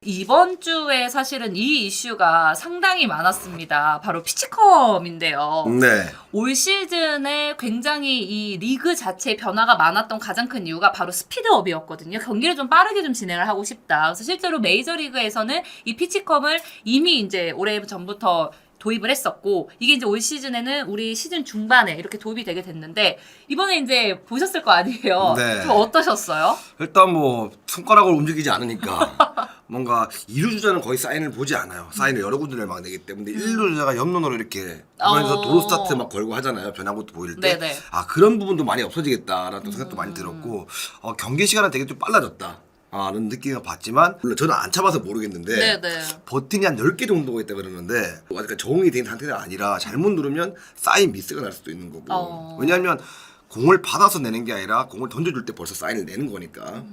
이번 주에 사실은 이 이슈가 상당히 많았습니다. 바로 피치컴인데요. 네. 올 시즌에 굉장히 이 리그 자체의 변화가 많았던 가장 큰 이유가 바로 스피드업이었거든요. 경기를 좀 빠르게 좀 진행을 하고 싶다. 그래서 실제로 메이저리그에서는 이 피치컴을 이미 이제 오래 전부터 도입을 했었고, 이게 이제 올 시즌에는 우리 시즌 중반에 이렇게 도입이 되게 됐는데, 이번에 이제 보셨을 거 아니에요? 네. 좀 어떠셨어요? 일단 뭐 손가락을 움직이지 않으니까 뭔가 2루 주자는 거의 사인을 보지 않아요. 사인을 여러 군데를 막 내기 때문에 1루 주자가 옆눈으로 이렇게 보면서 도로 스타트 막 걸고 하잖아요. 변화구도 보일 때. 네네. 아, 그런 부분도 많이 없어지겠다라는 또 생각도 많이 들었고 경기 시간은 되게 좀 빨라졌다. 라는 느낌을 받지만 물론 저는 안 차봐서 모르겠는데 네네. 버튼이 한 10개 정도가 있다 그러는데 아직 적응이 된 상태가 아니라 잘못 누르면 사인 미스가 날 수도 있는 거고 왜냐하면 공을 받아서 내는 게 아니라 공을 던져줄 때 벌써 사인을 내는 거니까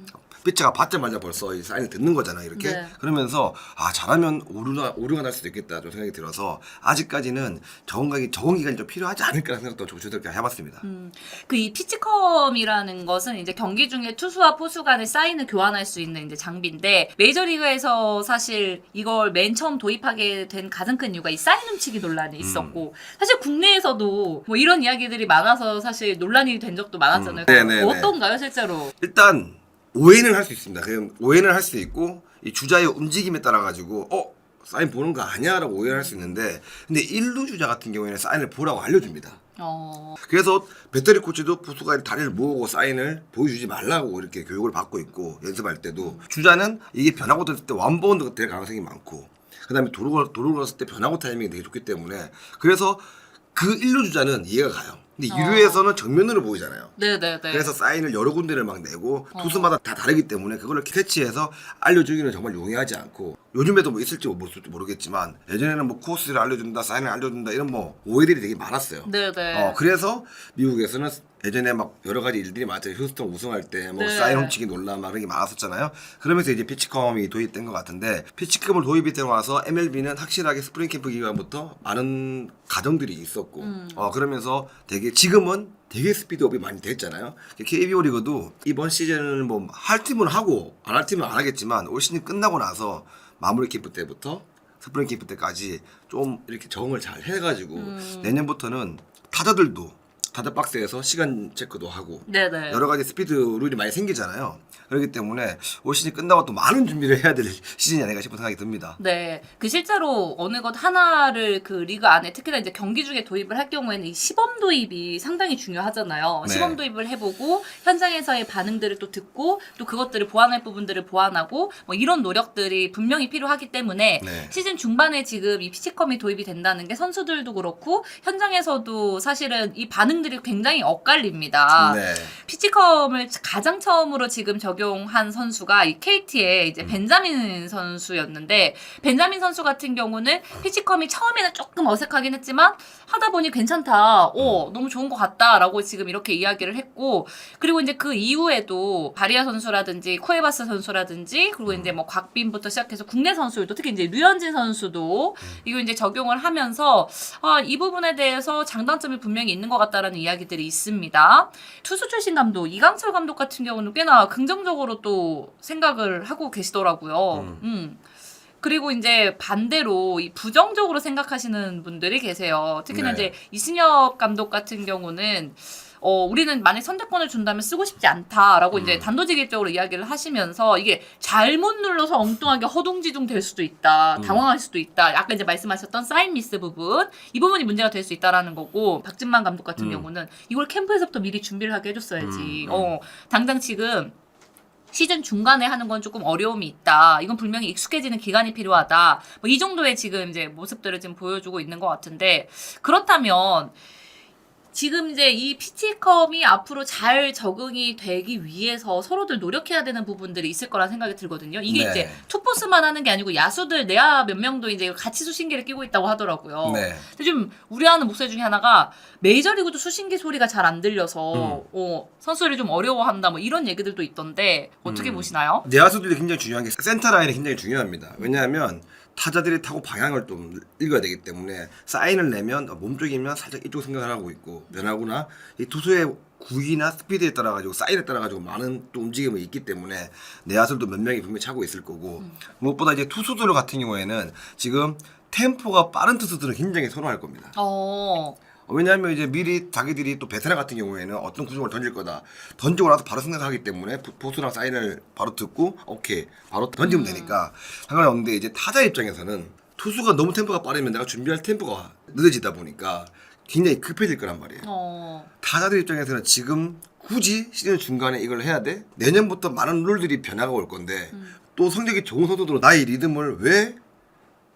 피처가 받자마자 벌써 이 사인을 듣는 거잖아요 이렇게. 네. 그러면서 아 잘하면 오류가 날 수도 있겠다 좀 생각이 들어서 아직까지는 적응 기간이 좀 필요하지 않을까라는 생각도 좀 조심스럽게 해봤습니다. 그 이 피치컴이라는 것은 이제 경기 중에 투수와 포수 간의 사인을 교환할 수 있는 이제 장비인데, 메이저리그에서 사실 이걸 맨 처음 도입하게 된 가장 큰 이유가 이 사인 훔치기 논란이 있었고, 사실 국내에서도 뭐 이런 이야기들이 많아서 사실 논란이 된 적도 많았잖아요. 네네네. 어떤가요, 실제로? 일단 오해는 할 수 있습니다. 그냥 오해는 할 수 있고 이 주자의 움직임에 따라 가지고 사인 보는 거 아니야라고 오해를 할 수 있는데 근데 1루 주자 같은 경우에는 사인을 보라고 알려줍니다. 그래서 배터리 코치도 투수가 다리를 모으고 사인을 보여주지 말라고 이렇게 교육을 받고 있고 연습할 때도 주자는 이게 변화구 떴을 때 원바운드가 될 가능성이 많고 그다음에 도루 걸었을 때 변화구 타이밍이 되게 좋기 때문에 그래서 그 1루 주자는 이해가 가요. 근데 2루에서는 정면으로 보이잖아요. 네네네. 그래서 사인을 여러 군데를 막 내고 투수마다 다 다르기 때문에 그거를 캐치해서 알려주기는 정말 용이하지 않고 요즘에도 뭐 있을지 모르겠지만 예전에는 뭐 코스를 알려준다 사인을 알려준다 이런 뭐 오해들이 되게 많았어요. 네네. 그래서 미국에서는 예전에 막 여러 가지 일들이 많았죠. 휴스턴 우승할 때 뭐 네. 사인 훔치기 논란 막 그런 게 많았었잖아요. 그러면서 이제 피치컴이 도입된 것 같은데 피치컴을 도입이 되고 나서 MLB는 확실하게 스프링 캠프 기간부터 많은 가정들이 있었고 그러면서 되게 지금은 되게 스피드업이 많이 됐잖아요. KBO 리그도 이번 시즌을 뭐 할 팀은 하고 안 할 팀은 안 하겠지만 올 시즌 끝나고 나서 마무리 캠프 때부터 스프링 캠프 때까지 좀 이렇게 적응을 잘 해가지고 내년부터는 타자들도 타자 박스에서 시간 체크도 하고 네네. 여러 가지 스피드 룰이 많이 생기잖아요. 그렇기 때문에 올 시즌 끝나고 또 많은 준비를 해야 될 시즌이 아닌가 싶은 생각이 듭니다. 네, 그 실제로 어느 것 하나를 그 리그 안에 특히나 이제 경기 중에 도입을 할 경우에는 이 시범 도입이 상당히 중요하잖아요. 네. 시범 도입을 해보고 현장에서의 반응들을 또 듣고 또 그것들을 보완할 부분들을 보완하고 뭐 이런 노력들이 분명히 필요하기 때문에 네. 시즌 중반에 지금 이 피치컴이 도입이 된다는 게 선수들도 그렇고 현장에서도 사실은 이 반응들이 굉장히 엇갈립니다. 네. 피치컴을 가장 처음으로 지금 적용한 선수가 이 KT의 이제 벤자민 선수였는데, 벤자민 선수 같은 경우는 피치컴이 처음에는 조금 어색하긴 했지만 하다 보니 괜찮다, 너무 좋은 것 같다라고 지금 이렇게 이야기를 했고, 그리고 이제 그 이후에도 바리아 선수라든지 쿠에바스 선수라든지 그리고 이제 뭐 곽빈부터 시작해서 국내 선수들도 특히 이제 류현진 선수도 이거 이제 적용을 하면서 이 부분에 대해서 장단점이 분명히 있는 것 같다라는 이야기들이 있습니다. 투수 출신 감독 이강철 감독 같은 경우는 꽤나 긍정적으로 또 생각을 하고 계시더라고요. 그리고 이제 반대로 이 부정적으로 생각하시는 분들이 계세요. 특히나 네. 이제 이승엽 감독 같은 경우는 우리는 만약 선택권을 준다면 쓰고 싶지 않다라고 이제 단도직입적으로 이야기를 하시면서 이게 잘못 눌러서 엉뚱하게 허둥지둥 될 수도 있다. 당황할 수도 있다. 아까 이제 말씀하셨던 사인 미스 부분, 이 부분이 문제가 될 수 있다라는 거고, 박진만 감독 같은 경우는 이걸 캠프에서부터 미리 준비를 하게 해줬어야지. 당장 지금 시즌 중간에 하는 건 조금 어려움이 있다. 이건 분명히 익숙해지는 기간이 필요하다. 뭐 이 정도의 지금 이제 모습들을 지금 보여주고 있는 것 같은데, 그렇다면 지금 이제 이 피치컴이 앞으로 잘 적응이 되기 위해서 서로들 노력해야 되는 부분들이 있을 거란 생각이 들거든요. 이게 네. 이제 투포스만 하는 게 아니고 야수들 내야 몇 명도 이제 같이 수신기를 끼고 있다고 하더라고요. 네. 근데 좀 우려하는 목소리 중에 하나가 메이저리그도 수신기 소리가 잘 안 들려서 선수들이 좀 어려워한다 뭐 이런 얘기들도 있던데 어떻게 보시나요? 내야수들이 굉장히 중요한 게 센터 라인이 굉장히 중요합니다. 왜냐하면 타자들이 타고 방향을 좀 읽어야 되기 때문에 사인을 내면 몸쪽이면 살짝 이쪽 생각을 하고 있고 가지고 변하구나. 이 투수의 구위나 스피드에 따라 가지고 사인에 따라 가지고 많은 또 움직임이 있기 때문에 내야수도 몇 명이 분명히 차고 있을 거고 무엇보다 이제 투수들 같은 경우에는 지금 템포가 빠른 투수들은 굉장히 선호할 겁니다. 왜냐하면 이제 미리 자기들이 또 베테랑 같은 경우에는 어떤 구종을 던질 거다 던지고 나서 바로 생각하기 때문에 보수랑 사인을 바로 듣고 오케이 바로 던지면 되니까 상관이 없는데 이제 타자 입장에서는 투수가 너무 템포가 빠르면 내가 준비할 템포가 늦어지다 보니까 굉장히 급해질 거란 말이에요. 타자들 입장에서는 지금 굳이 시즌 중간에 이걸 해야 돼? 내년부터 많은 룰들이 변화가 올 건데 또 성적이 좋은 선수들은 나의 리듬을 왜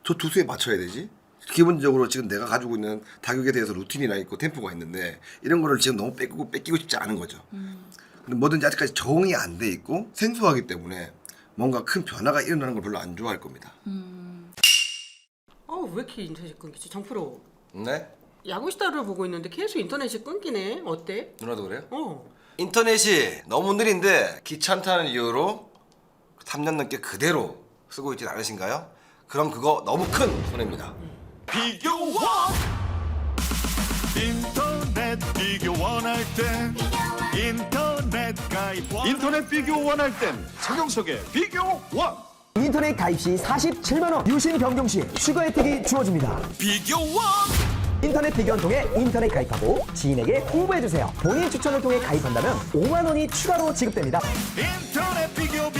저 투수에 맞춰야 되지? 기본적으로 지금 내가 가지고 있는 타격에 대해서 루틴이나 있고 템포가 있는데 이런 거를 지금 너무 뺏기고 싶지 않은 거죠. 근데 뭐든지 아직까지 적응이 안 돼 있고 생소하기 때문에 뭔가 큰 변화가 일어나는 걸 별로 안 좋아할 겁니다. 왜 이렇게 인터넷이 끊기지? 정프로 네? 야구 스타를 보고 있는데 계속 인터넷이 끊기네. 어때? 누나도 그래요? 어. 인터넷이 너무 느린데 귀찮다는 이유로 3년 넘게 그대로 쓰고 있진 않으신가요? 그럼 그거 너무 큰 손해입니다. 비교원 인터넷 비교 원할 땐 인터넷 가입 인터넷 비교 원할 땐 성경석의 비교원 인터넷 가입 시 47만원, 유심 변경 시 추가 혜택이 주어집니다. 비교원 인터넷 비교원 통해 인터넷 가입하고 지인에게 홍보해주세요. 본인 추천을 통해 가입한다면 5만원이 추가로 지급됩니다. 인터넷 비교원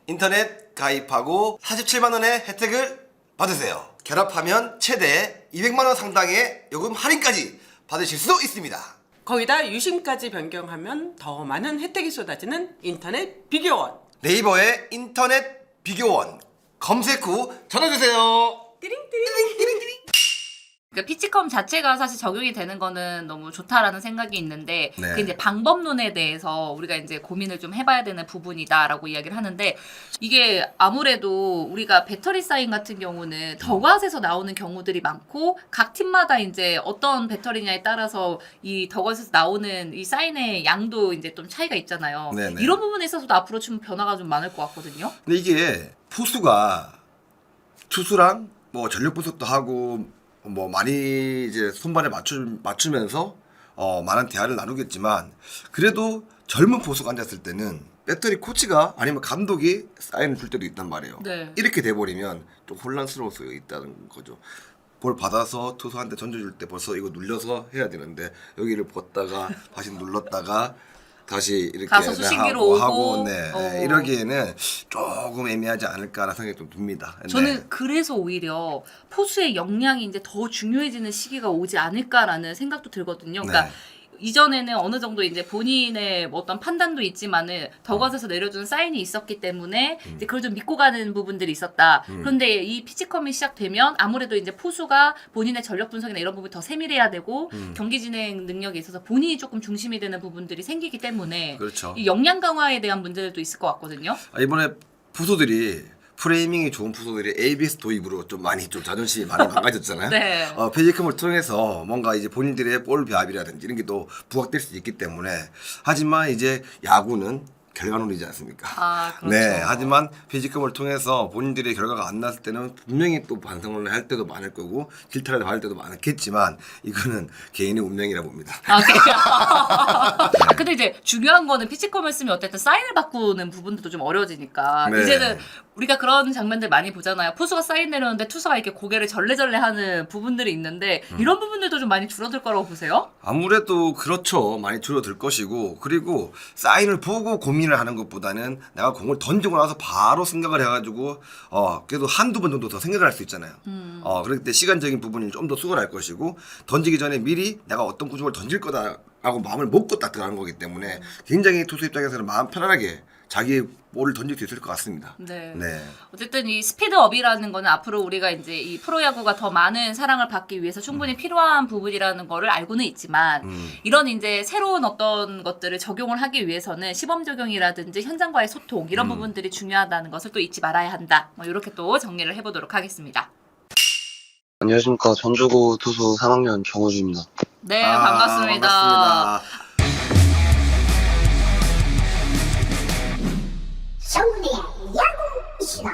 인터넷 가입하고 47만 원의 혜택을 받으세요. 결합하면 최대 200만 원 상당의 요금 할인까지 받으실 수 있습니다. 거기다 유심까지 변경하면 더 많은 혜택이 쏟아지는 인터넷 비교원. 네이버에 인터넷 비교원 검색 후 전화주세요. 그러니까 피치컴 자체가 사실 적용이 되는 거는 너무 좋다라는 생각이 있는데 네. 그 이제 방법론에 대해서 우리가 이제 고민을 좀 해봐야 되는 부분이다라고 이야기를 하는데 이게 아무래도 우리가 배터리 사인 같은 경우는 덕아웃에서 나오는 경우들이 많고 각 팀마다 이제 어떤 배터리냐에 따라서 이 덕아웃에서 나오는 이 사인의 양도 이제 좀 차이가 있잖아요. 네네. 이런 부분에 있어서도 앞으로 좀 변화가 좀 많을 것 같거든요. 근데 이게 포수가 투수랑 뭐 전력 분석도 하고 뭐 많이 이제 손발에 맞추면서 많은 대화를 나누겠지만 그래도 젊은 포수가 앉았을 때는 배터리 코치가 아니면 감독이 사인을 줄 때도 있단 말이에요. 네. 이렇게 돼버리면 좀 혼란스러울 수 있다는 거죠. 볼 받아서 투수한테 던져줄 때 벌써 이거 눌려서 해야 되는데 여기를 벗다가 다시 눌렀다가 다시 이렇게 가서 수신기로 오고. 이러기에는 조금 애매하지 않을까라는 생각이 좀 듭니다. 저는 그래서 오히려 포수의 역량이 이제 더 중요해지는 시기가 오지 않을까라는 생각도 들거든요. 그러니까 네. 이전에는 어느 정도 이제 본인의 뭐 어떤 판단도 있지만은 덕아웃에서 내려주는 사인이 있었기 때문에 이제 그걸 좀 믿고 가는 부분들이 있었다. 그런데 이 피치컴이 시작되면 아무래도 이제 포수가 본인의 전력 분석이나 이런 부분이 더 세밀해야 되고 경기 진행 능력에 있어서 본인이 조금 중심이 되는 부분들이 생기기 때문에 그렇죠. 이 역량 강화에 대한 문제들도 있을 것 같거든요. 이번에 푸소들이 프레이밍이 좋은 푸소들이 ABS 도입으로 좀 많이 좀 자존심이 많이 망가졌잖아요. 네. 피지컴을 통해서 뭔가 이제 본인들의 볼 배합이라든지 이런 게 또 부각될 수 있기 때문에 하지만 이제 야구는 결과론이지 않습니까? 그렇죠. 네. 하지만 피지컴을 통해서 본인들의 결과가 안 났을 때는 분명히 또 반성을 할 때도 많을 거고 길탈을 받을 때도 많겠지만 이거는 개인의 운명이라 봅니다. 근데 이제 중요한 거는 피치컴을 쓰면 어쨌든 사인을 바꾸는 부분도 좀 어려워지니까 네. 이제는 우리가 그런 장면들 많이 보잖아요. 포수가 사인 내려오는데 투수가 이렇게 고개를 절레절레 하는 부분들이 있는데 이런 부분들도 좀 많이 줄어들 거라고 보세요? 아무래도 그렇죠. 많이 줄어들 것이고 그리고 사인을 보고 고민을 하는 것보다는 내가 공을 던지고 나서 바로 생각을 해가지고 그래도 한두 번 정도 더 생각을 할 수 있잖아요. 그럴 때 시간적인 부분이 좀 더 수월할 것이고 던지기 전에 미리 내가 어떤 구종을 던질 거다라고 마음을 먹고 딱 들어가는 거기 때문에 굉장히 투수 입장에서는 마음 편안하게 자기 볼을 던질 수 있을 것 같습니다. 네. 네. 어쨌든 이 스피드업이라는 거는 앞으로 우리가 이제 이 프로야구가 더 많은 사랑을 받기 위해서 충분히 필요한 부분이라는 거를 알고는 있지만 이런 이제 새로운 어떤 것들을 적용을 하기 위해서는 시범 적용이라든지 현장과의 소통 이런 부분들이 중요하다는 것을 또 잊지 말아야 한다. 뭐 이렇게 또 정리를 해보도록 하겠습니다. 안녕하십니까. 전주고 투수 3학년 정우주입니다. 네, 반갑습니다. 반갑습니다. 정리의 야구 시간